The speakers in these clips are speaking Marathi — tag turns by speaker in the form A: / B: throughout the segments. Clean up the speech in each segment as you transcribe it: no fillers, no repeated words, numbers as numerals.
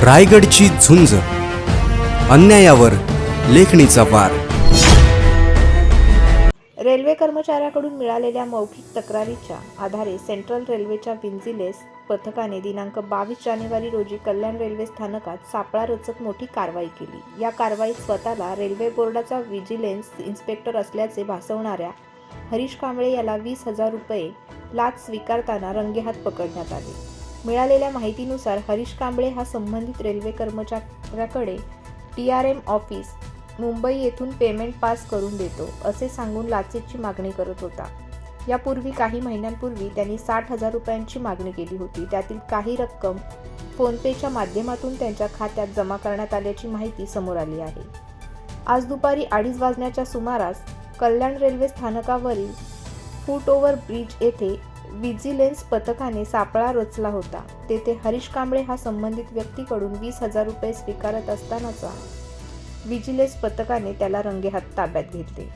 A: रायगडची झुंज, अन्यायावर लेखणीचा वार.
B: रेल्वे कर्मचाऱ्याकडून मिळालेल्या मौखिक तक्रारीच्या आधारे सेंट्रल रेल्वेच्या विजिलन्स पथकाने दिनांक 22 जानेवारी रोजी कल्याण रेल्वे स्थानकात सापळा रचत मोठी कारवाई केली. या कारवाईत स्वतःला रेल्वे बोर्डाचा विजिलन्स इन्स्पेक्टर असल्याचे भासवणाऱ्या हरीश कांबळे याला 20,000 रुपये लाच स्वीकारताना रंगेहात पकडण्यात आले. मिळालेल्या माहितीनुसार हरीश कांबळे हा संबंधित रेल्वे कर्मचाऱ्याकडे TRM ऑफिस मुंबई येथून पेमेंट पास करून देतो असे सांगून लाचेची मागणी करत होता. यापूर्वी काही महिन्यांपूर्वी त्यांनी 60,000 रुपयांची मागणी केली होती. त्यातील काही रक्कम फोनपेच्या माध्यमातून त्यांच्या खात्यात जमा करण्यात आल्याची माहिती समोर आली आहे. आज दुपारी 2:30 वाजण्याच्या सुमारास कल्याण रेल्वे स्थानकावरील फूट ओव्हर ब्रिज येथे विजिलन्स पथकाने सापळा रचला होता. तेथे हरीश कांबळे हा संबंधित व्यक्तीकडून 20,000 रुपये स्वीकारत असतानाचा विजिलन्स पथकाने त्याला रंगेहात ताब्यात घेतले.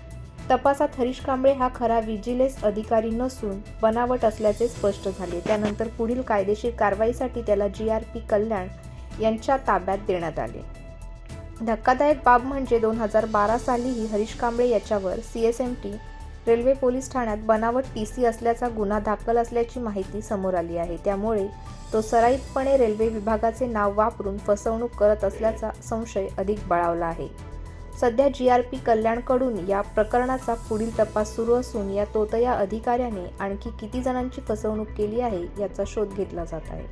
B: तपासात हरीश कांबळे हा खरा विजिलन्स अधिकारी नसून बनावट असल्याचे स्पष्ट झाले. त्यानंतर पुढील कायदेशीर कारवाईसाठी त्याला GRP कल्याण यांच्या ताब्यात देण्यात आले. धक्कादायक बाब म्हणजे 2012 सालीही हरीश कांबळे याच्यावर CSMT रेल्वे पोलीस ठाण्यात बनावट TC असल्याचा गुन्हा दाखल असल्याची माहिती समोर आली आहे. त्यामुळे तो सराईतपणे रेल्वे विभागाचे नाव वापरून फसवणूक करत असल्याचा संशय अधिक बळावला आहे. सध्या GRP कल्याणकडून या प्रकरणाचा पुढील तपास सुरू असून या तोतया अधिकाऱ्याने आणखी किती जणांची फसवणूक केली आहे याचा शोध घेतला जात आहे.